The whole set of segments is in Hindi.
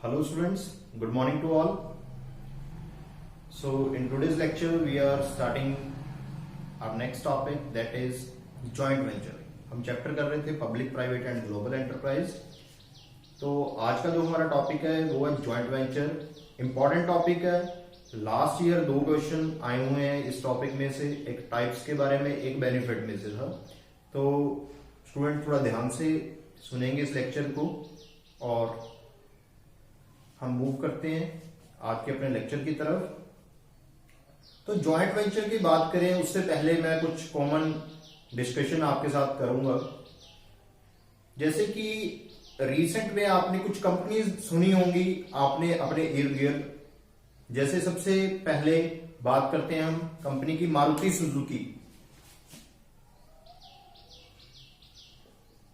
Hello students, good morning to all. So in today's lecture we are starting our next topic, that is joint venture. हम चैप्टर कर रहे थे public private and global enterprise. तो आज का जो हमारा टॉपिक है वो है जॉइंट वेंचर। इंपॉर्टेंट टॉपिक है। लास्ट ईयर 2 क्वेश्चन आए हुए हैं इस टॉपिक में से, एक टाइप्स के बारे में, एक बेनिफिट में से था। तो स्टूडेंट थोड़ा ध्यान से सुनेंगे इस लेक्चर को और हम मूव करते हैं आज के अपने लेक्चर की तरफ। तो जॉइंट वेंचर की बात करें उससे पहले मैं कुछ कॉमन डिस्कशन आपके साथ करूंगा। जैसे कि रिसेंट में आपने कुछ कंपनीज सुनी होंगी आपने अपने इर्द गिर्द। जैसे सबसे पहले बात करते हैं हम कंपनी की, मारुति सुजुकी।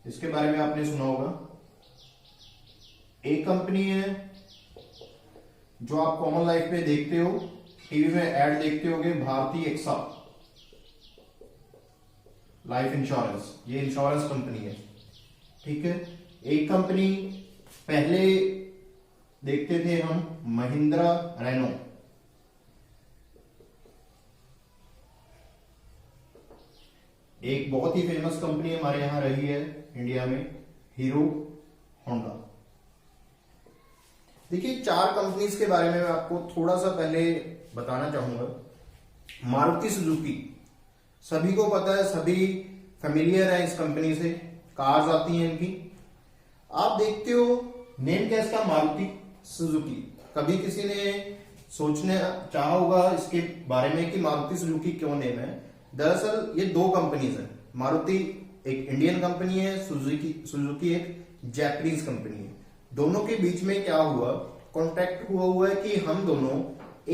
इसके बारे में आपने सुना होगा। एक कंपनी है जो आप कॉमन लाइफ में देखते हो, टीवी में ऐड देखते होगे, भारतीय एक्सा लाइफ इंश्योरेंस, ये इंश्योरेंस कंपनी है, ठीक है। एक कंपनी पहले देखते थे हम, महिंद्रा रेनो। एक बहुत ही फेमस कंपनी हमारे यहां रही है इंडिया में, हीरो होंडा। देखिए 4 कंपनीज के बारे में मैं आपको थोड़ा सा पहले बताना चाहूंगा। मारुति सुजुकी सभी को पता है, सभी फेमिलियर है इस कंपनी से, कार्स आती हैं इनकी। आप देखते हो नेम क्या इसका, मारुति सुजुकी। कभी किसी ने सोचने चाहा होगा इसके बारे में कि मारुति सुजुकी क्यों नेम है। दरअसल ये 2 कंपनीज हैं। मारुति एक इंडियन कंपनी है, सुजुकी एक जापानीज कंपनी है। दोनों के बीच में क्या हुआ, कॉन्ट्रैक्ट हुआ है कि हम दोनों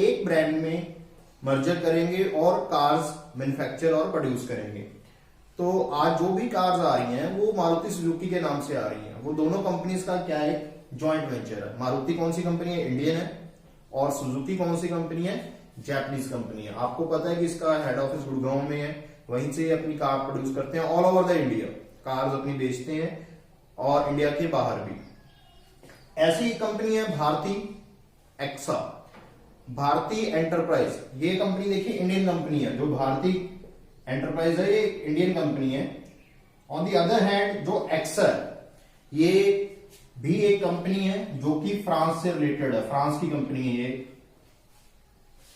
एक ब्रांड में मर्जर करेंगे और कार्स मैन्युफैक्चर और प्रोड्यूस करेंगे। तो आज जो भी कार्स आ रही हैं वो मारुति सुजुकी के नाम से आ रही हैं। वो दोनों कंपनीज का क्या है, जॉइंट वेंचर है। मारुति कौन सी कंपनी है, इंडियन है, और सुजुकी कौन सी कंपनी है, जापानीज कंपनी है। आपको पता है कि इसका हेड ऑफिस गुड़गांव में है, वहीं से अपनी कार प्रोड्यूस करते हैं। All over the India cars अपनी बेचते हैं और इंडिया के बाहर भी। ऐसी कंपनी है भारतीय एक्सा, भारतीय एंटरप्राइज। ये कंपनी देखिए इंडियन कंपनी है। जो भारतीय एंटरप्राइज है ये इंडियन कंपनी है। ऑन दी अदर हैंड जो एक्सा ये भी एक कंपनी है जो कि फ्रांस से रिलेटेड है, फ्रांस की कंपनी है ये।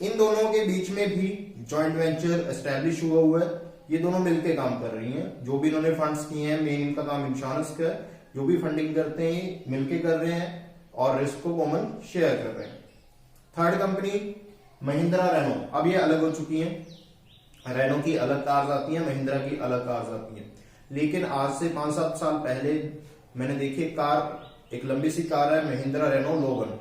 इन दोनों के बीच में भी जॉइंट वेंचर एस्टेब्लिश हुआ है। ये दोनों मिलकर काम कर रही हैं। जो भी इन्होंने फंड्स किए हैं, मेन इनका काम इंश्योरेंस का है, जो भी फंडिंग करते हैं मिलके कर रहे हैं और रिस्क को कॉमन शेयर कर रहे हैं। Third company Mahindra Renault. अब ये अलग हो चुकी हैं। रेनो की अलग कार्स आती हैं, महिंद्रा की अलग कार्स आती हैं। लेकिन आज से 5-7 साल पहले मैंने देखी कार, एक लंबी सी कार है महिंद्रा रेनो लोगन।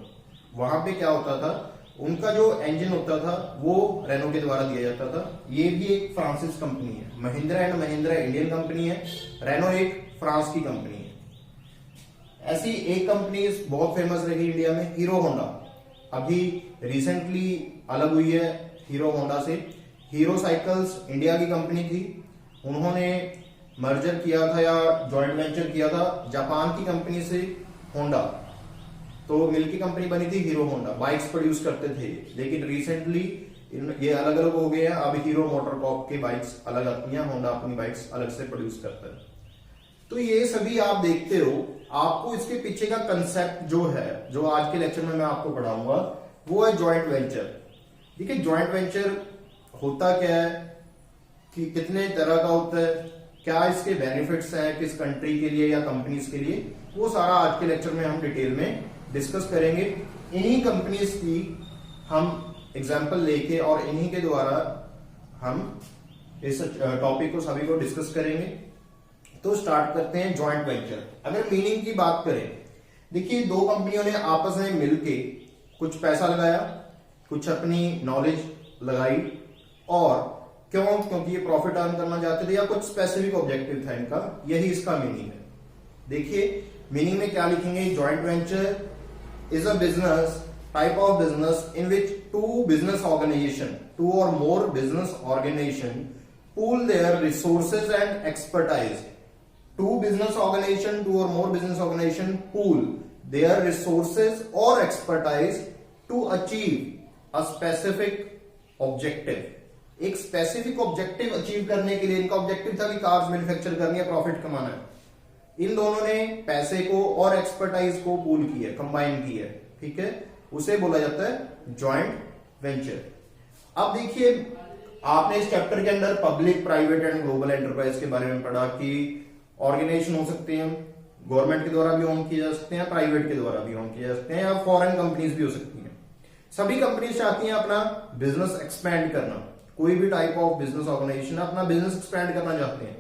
वहां पे क्या होता था, उनका जो इंजन होता था वो रेनो के द्वारा दिया जाता था। ये भी एक फ्रांसिस कंपनी है। Mahindra and Mahindra Indian company है, रेनो एक फ्रांस की कंपनी है। ऐसी एक कंपनी बहुत फेमस रही इंडिया में, हीरो होंडा। अभी रिसेंटली अलग हुई है हीरो होंडा से। हीरो साइकिल्स इंडिया की कंपनी थी, उन्होंने मर्जर किया था या जॉइंट वेंचर किया था जापान की कंपनी से, होंडा। तो मिलकी कंपनी बनी थी हीरो होंडा, बाइक्स प्रोड्यूस करते थे। लेकिन रिसेंटली ये अलग अलग हो गए हैं। अब हीरो मोटरकॉप की बाइक्स अलग आती हैं, होंडा अपनी बाइक्स अलग से प्रोड्यूस करता है। तो ये सभी आप देखते हो। आपको इसके पीछे का कंसेप्ट जो है, जो आज के लेक्चर में मैं आपको पढ़ाऊंगा, वो है जॉइंट वेंचर। देखिए जॉइंट वेंचर होता क्या है, कि कितने तरह का होता है, क्या इसके बेनिफिट्स हैं किस कंट्री के लिए या कंपनीज के लिए, वो सारा आज के लेक्चर में हम डिटेल में डिस्कस करेंगे। इन्हीं कंपनीज की हम एग्जांपल लेके और इन्हीं के द्वारा हम इस टॉपिक को सभी को डिस्कस करेंगे। तो स्टार्ट करते हैं जॉइंट वेंचर। अगर मीनिंग की बात करें, देखिए 2 कंपनियों ने आपस में मिलके कुछ पैसा लगाया, कुछ अपनी नॉलेज लगाई, और क्योंकि ये प्रॉफिट अर्न करना चाहते थे या कुछ स्पेसिफिक ऑब्जेक्टिव था इनका, यही इसका मीनिंग है। देखिए मीनिंग में क्या लिखेंगे, joint venture is a business type of business in which 2 business organisation, 2 or more business organization pool their resources and expertise। 2 business organization, 2 or more business organization pool their resources or expertise to achieve a specific objective। एक स्पेसिफिक ऑब्जेक्टिव अचीव करने के लिए इनका ऑब्जेक्टिव था कि कार्स मैन्युफैक्चर करनी है, प्रॉफिट कमाना है। इन दोनों ने पैसे को और एक्सपर्टाइज को पूल किया, कंबाइन किया, ठीक है, उसे बोला जाता है जॉइंट वेंचर। अब देखिए, आपने इस चैप्टर के अंदर public, private and global enterprise के बारे में पढ़ा कि ऑर्गेनाइजेशन हो सकते हैं, गवर्नमेंट के द्वारा भी ओन किए जा सकते हैं, प्राइवेट के द्वारा भी ओन किए जा सकते हैं, या फॉरेन कंपनीज भी हो सकती हैं। सभी कंपनीज चाहती हैं अपना बिजनेस एक्सपैंड करना, कोई भी टाइप ऑफ बिजनेस ऑर्गेनाइजेशन अपना बिजनेस एक्सपैंड करना चाहते हैं,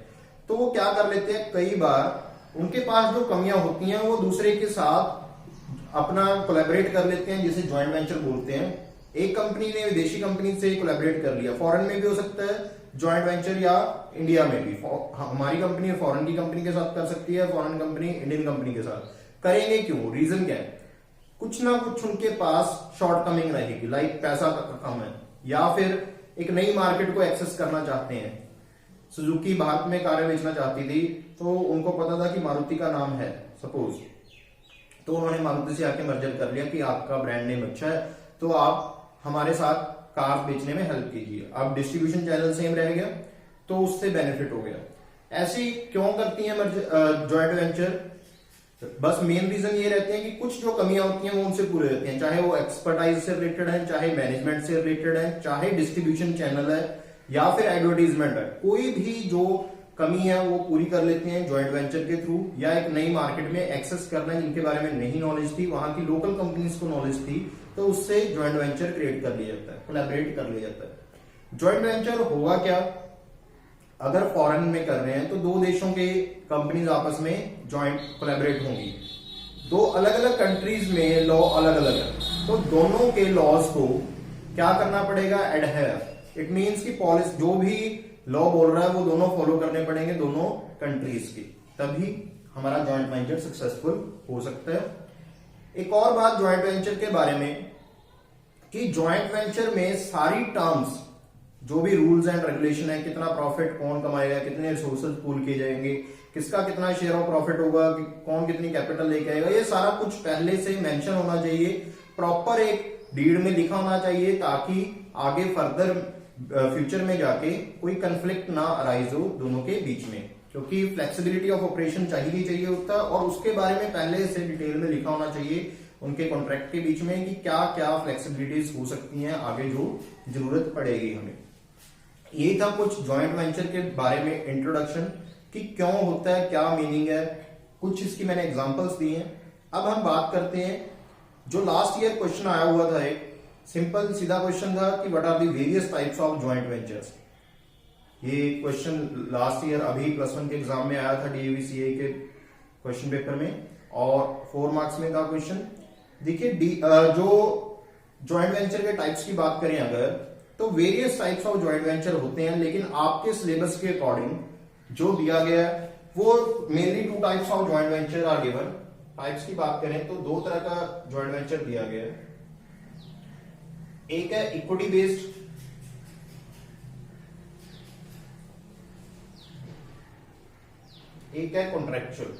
तो वो क्या कर लेते हैं, कई बार उनके पास जो कमियां होती हैं वो दूसरे के साथ अपना कोलैबोरेट कर लेते हैं, जिसे जॉइंट वेंचर बोलते हैं। एक कंपनी ने विदेशी कंपनी से कोलैबोरेट कर लिया, फॉरेन में भी हो सकता है जॉइंट वेंचर, या इंडिया में भी हमारी कंपनी फॉरेन की कंपनी के साथ कर सकती है, फॉरेन कंपनी इंडियन कंपनी के साथ। करेंगे क्यों, रीजन क्या है, कुछ ना कुछ उनके पास शॉर्ट कमिंग रहेगी, लाइक पैसा कम है, या फिर एक नई मार्केट को एक्सेस करना चाहते हैं। सुजुकी भारत में कारें बेचना चाहती थी, तो उनको पता था कि मारुति का नाम है सपोज, तो उन्होंने मारुति से आके मर्जर कर लिया कि आपका ब्रांड नेम अच्छा है, तो आप हमारे साथ कार बेचने में हेल्प कीजिए। अब डिस्ट्रीब्यूशन चैनल सेम रह गया, तो उससे बेनिफिट हो गया। ऐसी क्यों करती है जॉइंट वेंचर, बस मेन रीजन ये रहते हैं कि कुछ जो कमियां होती हैं वो उनसे पूरे रहती हैं, चाहे वो एक्सपर्टाइज से रिलेटेड है, चाहे मैनेजमेंट से रिलेटेड है, चाहे डिस्ट्रीब्यूशन चैनल है, या फिर एडवर्टीजमेंट है। कोई भी जो कमी है वो पूरी कर लेते हैं जॉइंट वेंचर के थ्रू, या एक नई मार्केट में एक्सेस करना है जिनके बारे में नहीं नॉलेज थी, वहां की लोकल कंपनीज को नॉलेज थी, तो उससे जॉइंट वेंचर क्रिएट कर लिया जाता है, कोलैबोरेट कर लिया जाता है। जॉइंट वेंचर होगा क्या, अगर फॉरेन में कर रहे हैं तो दो देशों के कंपनीज आपस में जॉइंट कोलैबोरेट होंगी, दो अलग अलग कंट्रीज में लॉ अलग अलग है, तो दोनों के लॉज को क्या करना पड़ेगा, एडहेयर। इट मींस कि पॉलिसी जो भी लॉ बोल रहा है वो दोनों फॉलो करने पड़ेंगे, दोनों कंट्रीज के, तभी हमारा जॉइंट वेंचर सक्सेसफुल हो सकता है। एक और बात जॉइंट वेंचर के बारे में कि जॉइंट वेंचर में सारी टर्म्स, जो भी रूल्स एंड रेगुलेशन है, कितना प्रॉफिट कौन कमाएगा, कितने रिसोर्सेज पूल किए जाएंगे, किसका कितना शेयर ऑफ प्रॉफिट होगा, कौन कितनी कैपिटल लेके आएगा, ये सारा कुछ पहले से मेंशन होना चाहिए, प्रॉपर एक डीड में लिखा होना चाहिए, ताकि आगे फर्दर फ्यूचर में जाके कोई कंफ्लिक्ट ना अराइज हो दोनों के बीच में, क्योंकि फ्लेक्सिबिलिटी ऑफ ऑपरेशन चाहिए होता है, और उसके बारे में पहले से डिटेल में लिखा होना चाहिए उनके कॉन्ट्रैक्ट के बीच में कि क्या क्या फ्लेक्सिबिलिटीज हो सकती हैं आगे जो जरूरत पड़ेगी हमें। यही था कुछ जॉइंट वेंचर के बारे में इंट्रोडक्शन, कि क्यों होता है, क्या मीनिंग है, कुछ इसकी मैंने एग्जांपल्स दी हैं। अब हम बात करते हैं, जो लास्ट ईयर क्वेश्चन आया हुआ था, एक सिंपल सीधा क्वेश्चन था कि what are the various types of joint ventures. ये क्वेश्चन लास्ट ईयर अभी +1 के एग्जाम में आया था, DAVCA के क्वेश्चन पेपर में, और 4 मार्क्स में था क्वेश्चन। देखिए, जो जॉइंट वेंचर के टाइप्स की बात करें अगर, तो various types of joint venture होते हैं, लेकिन आपके सिलेबस के अकॉर्डिंग जो दिया गया है वो mainly 2 types of joint venture are given. Types की बात करें तो 2 तरह का जॉइंट वेंचर दिया गया है, एक है इक्विटी बेस्ड, एक है contractual.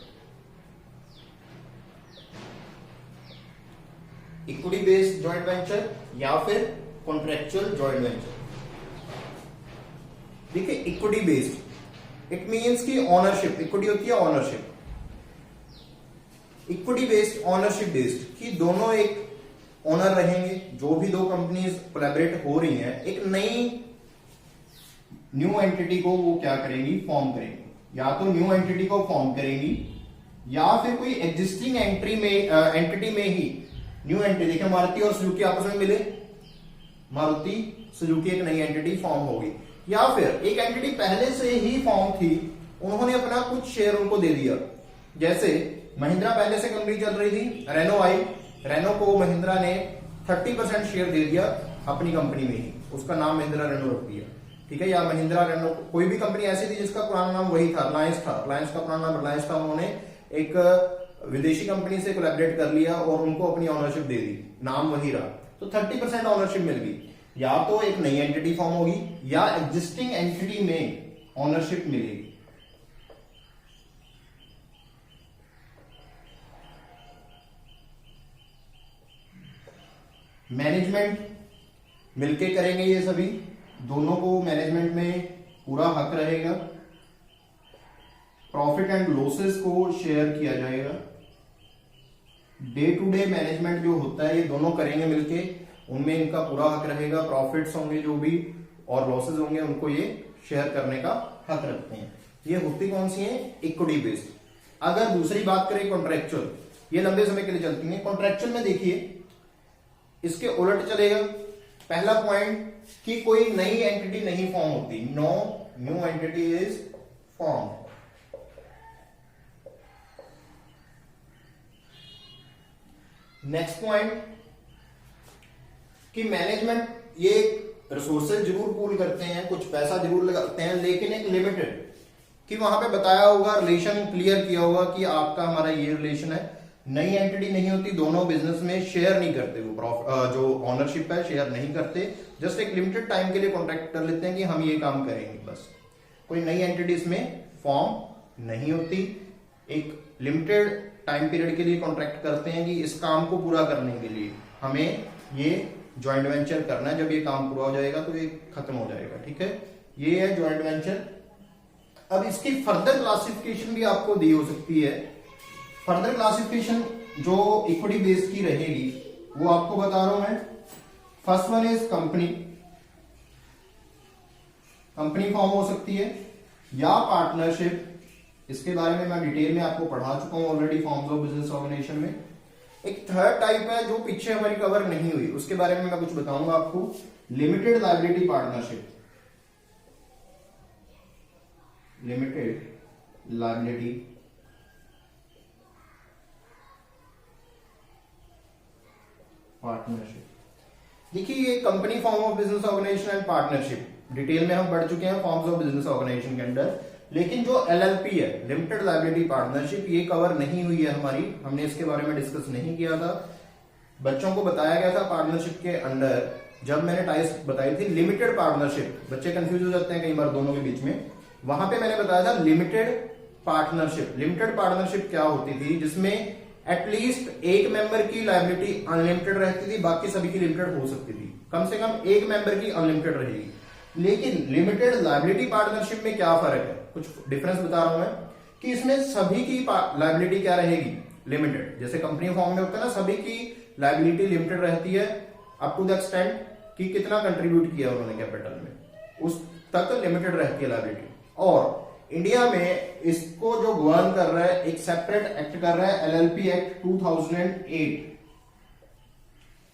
Equity based joint venture या फिर कॉन्ट्रैक्चुअल जॉइंट वेंचर। देखिए, इक्विटी बेस्ड इट मींस कि ऑनरशिप, इक्विटी होती है ownership, equity based ownership based, कि दोनों एक ओनर रहेंगे, जो भी 2 कंपनीज कोलैबोरेट हो रही हैं, एक नई न्यू एंटिटी को वो क्या करेंगी, फॉर्म करेंगी, या तो न्यू एंटिटी को फॉर्म करेंगी, या फिर कोई एग्जिस्टिंग एंटिटी में ही न्यू एंटिटी। देखिए, मारुति और सुजुकी आपस में मिले, मारुति सुजुकी एक नई एंटिटी फॉर्म होगी, या फिर एक एंटिटी पहले से ही फॉर्म थी, उन्होंने अपना कुछ शेयर उनको दे दिया। जैसे महिंद्रा पहले से कंपनी चल रही थी, रेनो आई, रेनो को महिंद्रा ने 30% शेयर दे दिया अपनी कंपनी में ही, उसका नाम महिंद्रा रेनो रख दिया, ठीक है, या महिंद्रा रेनो। कोई भी कंपनी ऐसी थी जिसका पुराना नाम वही था, रिलायंस था, रिलायंस का पुराना नाम रिलायंस था, उन्होंने एक विदेशी कंपनी से कोलैबोरेट कर लिया और उनको अपनी ऑनरशिप दे दी, नाम वही रहा, तो 30% ऑनरशिप मिल गई। या तो एक नई एंटिटी फॉर्म होगी, या एग्जिस्टिंग एंटिटी में ऑनरशिप मिलेगी। मैनेजमेंट मिलके करेंगे ये सभी, दोनों को मैनेजमेंट में पूरा हक रहेगा। प्रॉफिट एंड लॉसेस को शेयर किया जाएगा। डे टू डे मैनेजमेंट जो होता है ये दोनों करेंगे मिलके, उनमें इनका पूरा हक रहेगा। प्रॉफिट्स होंगे जो भी और लॉसेस होंगे उनको ये शेयर करने का हक रखते हैं। ये होती कौन सी है? Equity based. अगर दूसरी बात करें कॉन्ट्रेक्चुअल, ये लंबे समय के लिए चलती है। कॉन्ट्रेक्चुअल में देखिए इसके उलट चलेगा। पहला पॉइंट कि कोई नई एंटिटी नहीं फॉर्म होती, no new entity is form. Next point कि मैनेजमेंट ये रिसोर्सेज जरूर पूल करते हैं, कुछ पैसा जरूर लगाते हैं, लेकिन एक लिमिटेड, कि वहां पे बताया होगा, रिलेशन क्लियर किया होगा कि आपका हमारा ये रिलेशन है। नई एंटिटी नहीं होती, दोनों बिजनेस में शेयर नहीं करते, वो जो ओनरशिप है शेयर नहीं करते, जस्ट एक लिमिटेड टाइम के लिए कॉन्ट्रैक्ट कर लेते हैं कि हम ये काम करेंगे बस। कोई नई एंटिटी इसमें फॉर्म नहीं होती, एक लिमिटेड टाइम पीरियड के लिए कॉन्ट्रैक्ट करते हैं कि इस काम को पूरा करने के लिए हमें ये ज्वाइंट वेंचर करना है, जब ये काम पूरा हो जाएगा तो ये खत्म हो जाएगा। ठीक है, ये है ज्वाइंट वेंचर। अब इसकी फर्दर क्लासिफिकेशन भी आपको दी हो सकती है। फर्दर क्लासिफिकेशन जो इक्विटी बेस्ड की रहेगी वो आपको बता रहा हूं मैं। First one is company, company form हो सकती है या पार्टनरशिप, इसके बारे में मैं डिटेल में आपको पढ़ा चुका हूं already forms of business organisation में। एक थर्ड टाइप है जो पीछे हमारी कवर नहीं हुई, उसके बारे में मैं कुछ बताऊंगा आपको, limited liability partnership. Limited liability partnership. देखिए ये company form of business organisation and partnership detail में हम पढ़ चुके हैं फॉर्म्स ऑफ बिजनेस ऑर्गेनाइजेशन के अंदर, लेकिन जो एलएलपी है लिमिटेड लायबिलिटी पार्टनरशिप ये कवर नहीं हुई है हमारी, हमने इसके बारे में डिस्कस नहीं किया था। बच्चों को बताया गया था पार्टनरशिप के अंदर, जब मैंने टाइप्स बताई थी लिमिटेड पार्टनरशिप, बच्चे कंफ्यूज हो जाते हैं कई बार दोनों के बीच में, वहां पे मैंने बताया था लिमिटेड पार्टनरशिप। लिमिटेड पार्टनरशिप क्या होती थी? जिसमें एटलीस्ट एक मेंबर की लायबिलिटी अनलिमिटेड रहती थी, बाकी सभी की लिमिटेड हो सकती थी, कम से कम एक मेंबर की अनलिमिटेड रहेगी। लेकिन लिमिटेड लायबिलिटी पार्टनरशिप में क्या फर्क है, कुछ डिफरेंस बता रहा हूं मैं, कि इसमें सभी की लायबिलिटी क्या रहेगी? लिमिटेड। जैसे कंपनी फॉर्म में होता है ना, सभी की लायबिलिटी लिमिटेड रहती है अप टू द एक्सटेंट कि कितना कंट्रीब्यूट किया उन्होंने कैपिटल में, उस तक लिमिटेड रहती है लायबिलिटी। और इंडिया में इसको जो गवर्न कर रहा है, एक सेपरेट एक्ट कर रहा है, एलएलपी एक्ट 2008।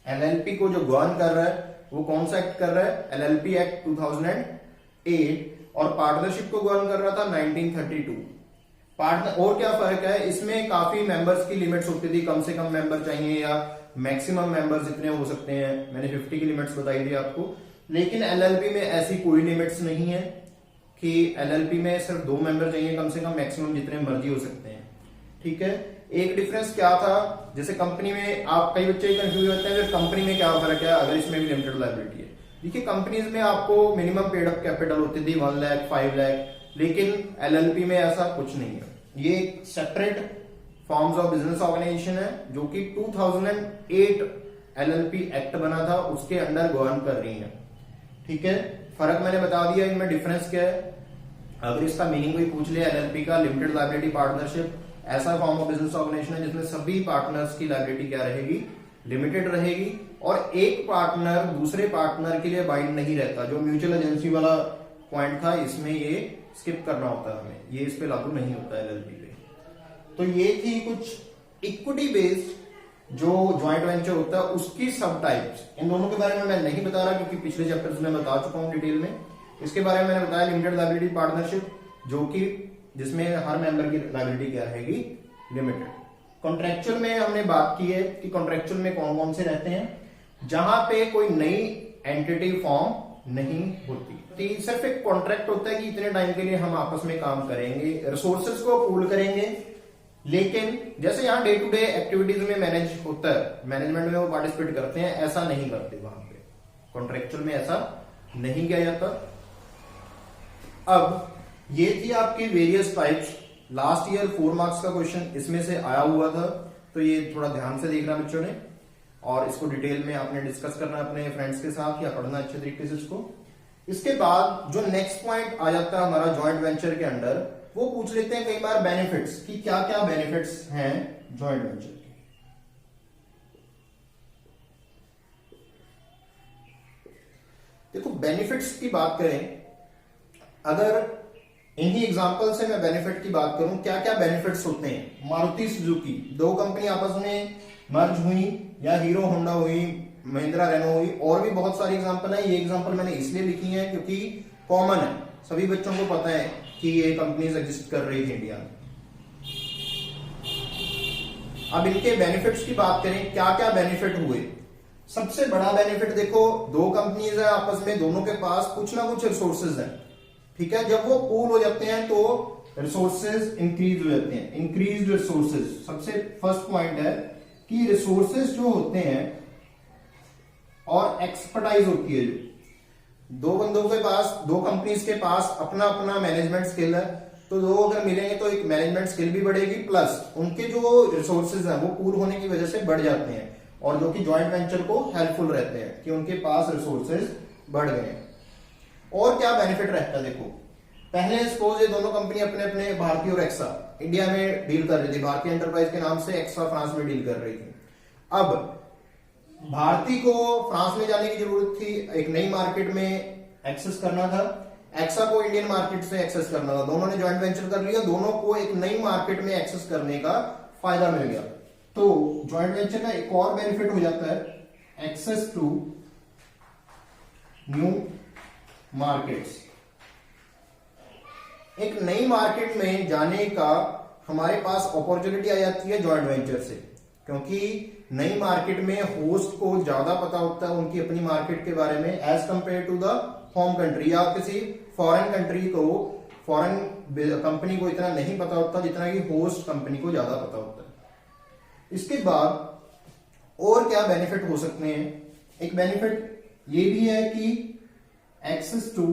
एलएलपी को जो गवर्न कर रहा है वो कौन सा एक्ट कर रहा है? LLP act 2008। और पार्टनरशिप को गवर्न कर रहा था 1932। पार्टनर और क्या फर्क है इसमें? काफी मेंबर्स की लिमिट्स होती थी, कम से कम मेंबर चाहिए या मैक्सिमम मेंबर्स जितने हो सकते हैं, मैंने 50 की लिमिट्स बताई थी आपको। लेकिन एलएलपी में ऐसी कोई लिमिट्स नहीं है कि एलएलपी में सिर्फ 2 मेंबर चाहिए कम से कम, मैक्सिमम जितने मर्जी हो सकते हैं। ठीक है, एक डिफरेंस क्या था, जैसे कंपनी में आप कई बच्चे कंफ्यूज होते हैं कंपनी में क्या फर्क है अगर इसमें भी लिमिटेड लायबिलिटी है। देखिए कंपनीज में आपको मिनिमम पेड अप कैपिटल होती थी 1 लाख 5 लाख, लेकिन एलएलपी में ऐसा कुछ नहीं है। ये एक separate forms of business organisation है जो कि 2008 एलएलपी एक्ट बना था, उसके अंडर गवर्न कर रही है। ठीक है, फर्क मैंने बता दिया, इनमें डिफरेंस क्या है। अगर इसका मीनिंग कोई पूछ ले एलएलपी का, लिमिटेड लायबिलिटी पार्टनरशिप ऐसा फॉर्म ऑफ बिजनेस ऑर्गेनाइजेशन है जिसमें सभी पार्टनर्स की लायबिलिटी क्या रहेगी? लिमिटेड रहेगी, और एक पार्टनर दूसरे पार्टनर के लिए बाइंड नहीं रहता। जो म्यूचुअल एजेंसी वाला पॉइंट था इसमें ये स्किप करना होता है हमें, ये इस पे लागू नहीं होता है एलएलपी पे। तो ये थी कुछ इक्विटी बेस्ड जो ज्वाइंट वेंचर होता है उसकी सब टाइप्स। इन दोनों के बारे में मैं नहीं बता रहा क्योंकि पिछले चैप्टर्स में बता चुका हूं डिटेल में। इसके बारे में मैंने बताया लिमिटेड लायबिलिटी पार्टनरशिप, जो कि जिसमें हर मेंबर की लायबिलिटी क्या रहेगी? लिमिटेड। कॉन्ट्रेक्चुअल में हमने बात की है कि कॉन्ट्रेक्चुअल में कौन कौन से रहते हैं, जहां पे कोई नई एंटिटी फॉर्म नहीं होती, सिर्फ एक कॉन्ट्रैक्ट होता है कि इतने टाइम के लिए हम आपस में काम करेंगे, रिसोर्सेज को पूल करेंगे। लेकिन जैसे यहाँ डे टू डे एक्टिविटीज में मैनेज होता है, मैनेजमेंट में वो पार्टिसिपेट करते हैं, ऐसा नहीं करते वहां पे। कॉन्ट्रेक्चुअल में ऐसा नहीं किया जाता। अब ये थी आपकी various types. Last year 4 marks का क्वेश्चन इसमें से आया हुआ था, तो ये थोड़ा ध्यान से देखना बच्चों ने। और इसको डिटेल में आपने डिस्कस करना है अपने फ्रेंड्स के साथ या पढ़ना अच्छे तरीके से इसको। इसके बाद जो नेक्स्ट पॉइंट आ जाता है हमारा जॉइंट वेंचर के अंडर, वो पूछ लेते हैं कई बार बेनिफिट्स कि क्या क्या बेनिफिट्स हैं जॉइंट वेंचर के। देखो बेनिफिट्स की बात करें, अगर इन्हीं एग्जांपल से मैं बेनिफिट की बात करूं, क्या क्या बेनिफिट्स होते हैं। मारुति सुजुकी, दो कंपनी आपस में मर्ज हुई, या हीरो होंडा हुई, महिंद्रा रेनो हुई, और भी बहुत सारी एग्जांपल है। ये एग्जांपल मैंने इसलिए लिखी है क्योंकि कॉमन है, सभी बच्चों को पता है कि ये कंपनीज एग्जिस्ट कर रही थी इंडिया में। अब इनके बेनिफिट्स की बात करें, क्या क्या बेनिफिट हुए। सबसे बड़ा बेनिफिट देखो, दो कंपनीज है आपस में, दोनों के पास कुछ ना कुछ रिसोर्सेज है, ठीक है। जब वो पूल हो जाते हैं तो रिसोर्सेज इंक्रीज हो जाते हैं, इंक्रीज रिसोर्सेज। सबसे फर्स्ट पॉइंट है कि रिसोर्सेज जो होते हैं और एक्सपर्टाइज होती है, जो दो बंदों के पास, दो कंपनीज के पास अपना अपना मैनेजमेंट स्किल है, तो दो अगर मिलेंगे तो एक मैनेजमेंट स्किल भी बढ़ेगी, प्लस उनके जो रिसोर्सेज हैं वो पूल होने की वजह से बढ़ जाते हैं, और जो कि जॉइंट वेंचर को हेल्पफुल रहते हैं कि उनके पास रिसोर्सेज बढ़ गए। और क्या बेनिफिट रहता है देखो, पहले सपोज ये दोनों कंपनी अपने अपने, भारती और एक्सा इंडिया में डील कर रही थी, भारतीय एंटरप्राइज के नाम से, एक्सा फ्रांस में डील कर रही थी। अब भारती को फ्रांस में जाने की जरूरत थी, एक नई मार्केट में एक्सेस करना था, एक्सा को इंडियन मार्केट से एक्सेस करना था, दोनों ने जॉइंट वेंचर कर लिया, दोनों को एक नई मार्केट में एक्सेस करने का फायदा मिल गया। तो जॉइंट वेंचर का एक और बेनिफिट हो जाता है एक्सेस टू न्यू मार्केट्स। एक नई मार्केट में जाने का हमारे पास अपॉर्चुनिटी आ जाती है जॉइंट वेंचर से, क्योंकि नई मार्केट में होस्ट को ज्यादा पता होता है उनकी अपनी मार्केट के बारे में as compare to the home country, या किसी फॉरेन कंट्री को, फॉरेन कंपनी को इतना नहीं पता होता जितना कि होस्ट कंपनी को ज्यादा पता होता है। इसके बाद और क्या बेनिफिट हो सकते हैं, एक बेनिफिट ये भी है कि access to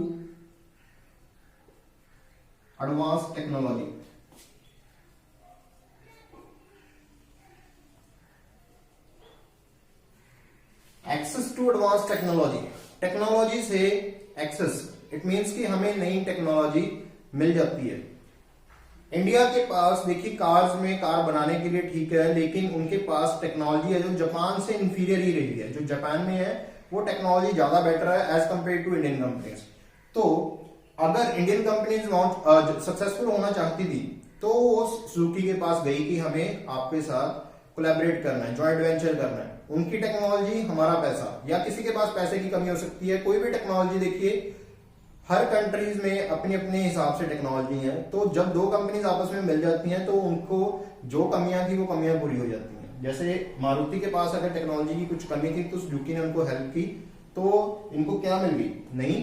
advance technology. Access to advance technology, technology से एक्सेस, इट मींस कि हमें नई टेक्नोलॉजी मिल जाती है। इंडिया के पास देखिए कार्स में, कार बनाने के लिए ठीक है, लेकिन उनके पास टेक्नोलॉजी है जो जापान से इंफीरियर ही रही है। जो जापान में है वो टेक्नोलॉजी ज्यादा बेटर है as compare to Indian companies. तो अगर इंडियन कंपनीज सक्सेसफुल होना चाहती थी तो वो सुजुकी के पास गई कि हमें आपके साथ कोलैबोरेट करना है, जॉइंट वेंचर करना है। उनकी टेक्नोलॉजी, हमारा पैसा, या किसी के पास पैसे की कमी हो सकती है, कोई भी टेक्नोलॉजी देखिए, हर कंट्रीज में अपने अपने हिसाब से टेक्नोलॉजी है। तो जब दो कंपनीज आपस में मिल जाती हैं तो उनको जो कमियां थी वो कमियां पूरी हो जाती हैं। जैसे मारुति के पास अगर टेक्नोलॉजी की कुछ कमी थी तो सुजुकी ने उनको हेल्प की, तो इनको क्या मिल गई, नई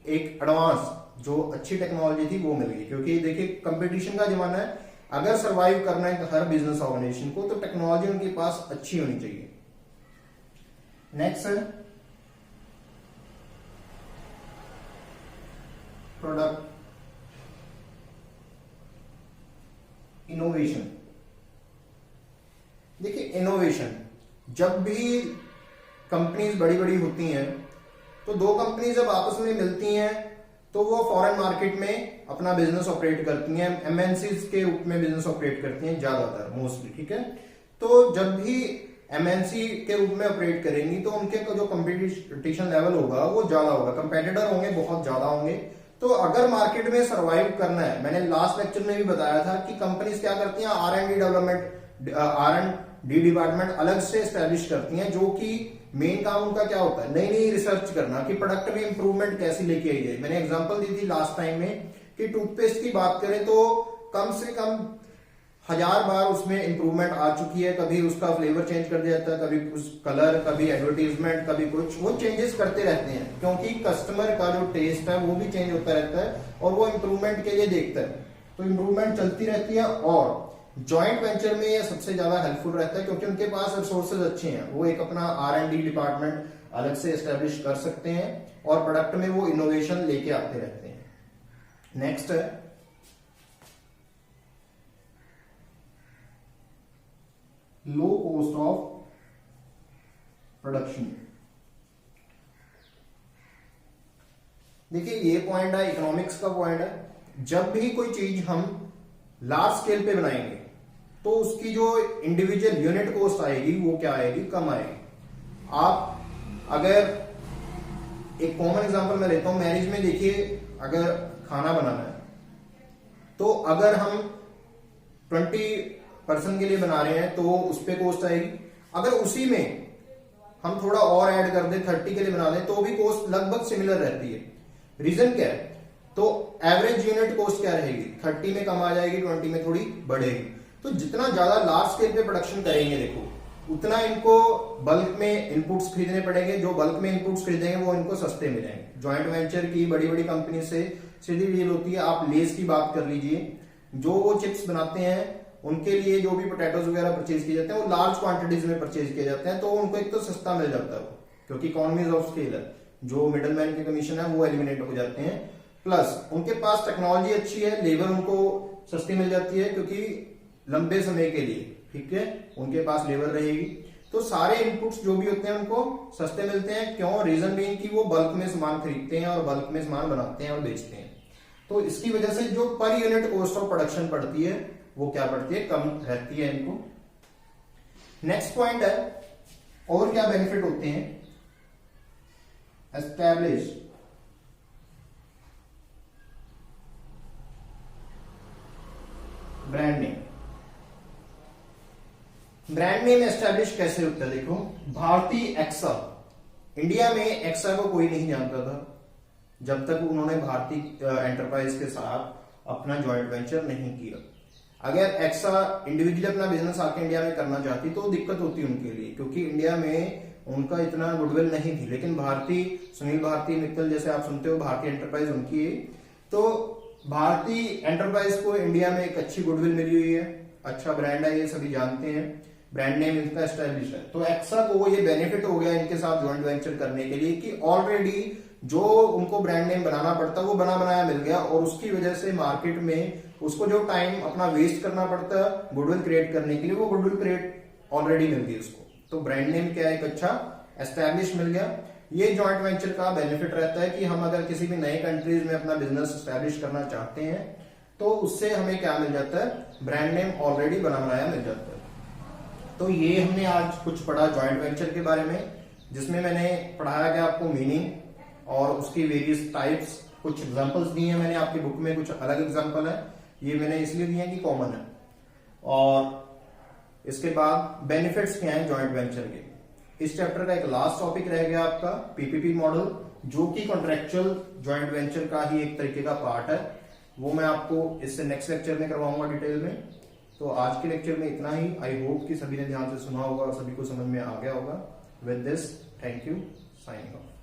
एक एडवांस जो अच्छी टेक्नोलॉजी थी वो मिल गई। क्योंकि देखिए कंपटीशन का जमाना है, अगर सर्वाइव करना है हर बिजनेस ऑर्गेनाइजेशन को तो टेक्नोलॉजी उनके पास अच्छी होनी चाहिए। नेक्स्ट है प्रोडक्ट इनोवेशन। देखिए इनोवेशन, जब भी कंपनीज बड़ी बड़ी होती हैं तो दो कंपनी जब आपस में मिलती हैं तो वो फॉरेन मार्केट में अपना बिजनेस ऑपरेट करती हैं, एमएनसीज के रूप में बिजनेस ऑपरेट करती हैं ज्यादातर, मोस्टली, ठीक है। तो जब भी एमएनसी के रूप में ऑपरेट करेंगी तो उनके जो कंपटीशन लेवल होगा वो ज्यादा होगा, कंपेटिटर होंगे, बहुत ज्यादा होंगे। तो अगर मार्केट में सर्वाइव करना है, मैंने लास्ट लेक्चर में भी बताया था कि कंपनीज क्या करती हैं, R&D डेवलपमेंट, R&D डिपार्टमेंट अलग से एस्टेब्लिश करती हैं, जो कि मेन काम उनका क्या होता है, नई नई रिसर्च करना कि प्रोडक्ट में इंप्रूवमेंट कैसे लेके आई जाए। मैंने एग्जांपल दी थी लास्ट टाइम में कि टूथपेस्ट की बात करें तो कम से कम 1000 बार उसमें इंप्रूवमेंट आ चुकी है। कभी उसका फ्लेवर चेंज कर दिया जाता है, कभी कुछ कलर, कभी एडवर्टीजमेंट, कभी कुछ, वो चेंजेस करते रहते हैं क्योंकि कस्टमर का जो टेस्ट है वो भी चेंज होता रहता है और वो इंप्रूवमेंट के लिए देखता है। तो इंप्रूवमेंट चलती रहती है और जॉइंट वेंचर में ये सबसे ज्यादा हेल्पफुल रहता है क्योंकि उनके पास रिसोर्सेज अच्छे हैं, वो एक अपना R&D डिपार्टमेंट अलग से एस्टेब्लिश कर सकते हैं और प्रोडक्ट में वो इनोवेशन लेके आते रहते हैं। नेक्स्ट है लो कॉस्ट ऑफ प्रोडक्शन। देखिए ये पॉइंट है, इकोनॉमिक्स का पॉइंट है। जब भी कोई चीज हम लार्ज स्केल पे बनाएंगे तो उसकी जो इंडिविजुअल यूनिट कॉस्ट आएगी वो क्या आएगी, कम आएगी। आप अगर एक कॉमन एग्जांपल मैं लेता हूं, मैरिज में देखिए अगर खाना बनाना है तो अगर हम 20 पर्सन के लिए बना रहे हैं तो उस पर कॉस्ट आएगी। अगर उसी में हम थोड़ा और ऐड कर दें, 30 के लिए बना दें, तो भी कॉस्ट लगभग सिमिलर रहती है। रीजन क्या है, तो एवरेज यूनिट कॉस्ट क्या रहेगी, 30 में कम आ जाएगी, 20 में थोड़ी बढ़ेगी। तो जितना ज्यादा लार्ज स्केल पे प्रोडक्शन करेंगे देखो, उतना इनको बल्क में इनपुट्स खरीदने पड़ेंगे। जो बल्क में इनपुट्स खरीदेंगे वो इनको सस्ते मिलेंगे। जॉइंट वेंचर की बड़ी बड़ी कंपनी से सीधी डील होती है। आप लेस की बात कर लीजिए, जो वो चिप्स बनाते हैं उनके लिए जो भी पोटैटोज वगैरह परचेज किए जाते हैं वो लार्ज क्वांटिटीज में परचेज किए जाते हैं, तो उनको एक तो सस्ता मिल जाता है क्योंकि इकोनॉमीज ऑफ स्केल है, जो मिडल मैन के कमीशन है वो एलिमिनेट हो जाते हैं। प्लस उनके पास टेक्नोलॉजी अच्छी है, लेबर उनको सस्ती मिल जाती है क्योंकि लंबे समय के लिए, ठीक है, उनके पास लेबर रहेगी। तो सारे इनपुट्स जो भी होते हैं उनको सस्ते मिलते हैं। क्यों, रीजन बीइंग कि वो बल्क में सामान खरीदते हैं और बल्क में सामान बनाते हैं और बेचते हैं। तो इसकी वजह से जो per unit cost of production पड़ती है वो क्या पड़ती है, कम रहती है इनको। नेक्स्ट पॉइंट है, और क्या बेनिफिट होते हैं, establish brand name. Brand name establish कैसे होता है, देखो भारती एक्सा, इंडिया में एक्सा को कोई नहीं जानता था जब तक उन्होंने भारती एंटरप्राइज के साथ अपना जॉइंट वेंचर नहीं किया। अगर एक्सा इंडिविजुअली अपना बिजनेस आके इंडिया में करना चाहती तो दिक्कत होती उनके लिए, क्योंकि इंडिया में उनका इतना गुडविल नहीं थी। लेकिन भारती, सुनील भारती मित्तल जैसे आप सुनते हो, भारतीय एंटरप्राइज उनकी है। तो भारतीय एंटरप्राइज को इंडिया में एक अच्छी गुडविल मिली हुई है, अच्छा ब्रांड है, ये सभी जानते हैं, ब्रांड नेम इनका एस्टैब्लिश है। तो एक्सा को ये बेनिफिट हो गया इनके साथ जॉइंट वेंचर करने के लिए कि ऑलरेडी जो उनको ब्रांड नेम बनाना पड़ता वो बना बनाया मिल गया, और उसकी वजह से मार्केट में उसको जो टाइम अपना वेस्ट करना पड़ता है गुडविल क्रिएट करने के लिए, वो गुडविल क्रिएट ऑलरेडी मिल गई उसको। तो ब्रांड नेम क्या, एक अच्छा एस्टैब्लिश मिल गया। ये जॉइंट वेंचर का बेनिफिट रहता है कि हम अगर किसी भी नए कंट्रीज में अपना बिजनेस एस्टैब्लिश करना चाहते हैं तो उससे हमें क्या मिल जाता है, ब्रांड नेम ऑलरेडी बना बनाया मिल जाता है। तो ये हमने आज कुछ पढ़ा जॉइंट वेंचर के बारे में, जिसमें मैंने पढ़ाया गया आपको मीनिंग और उसकी वेरियस टाइप्स, कुछ एग्जांपल्स दिए हैं मैंने, आपकी बुक में कुछ अलग एग्जांपल है, ये मैंने इसलिए दिए हैं कि कॉमन है। और इसके बाद बेनिफिट्स क्या हैं जॉइंट वेंचर के। इस चैप्टर का एक लास्ट टॉपिक रह गया आपका पीपीपी मॉडल, जो कि कॉन्ट्रेक्चुअल जॉइंट वेंचर का ही एक तरीके का पार्ट है। वो मैं आपको इससे नेक्स्ट लेक्चर में करवाऊंगा डिटेल में। तो आज के लेक्चर में इतना ही। आई होप कि सभी ने ध्यान से सुना होगा और सभी को समझ में आ गया होगा। With this, thank you, signing off.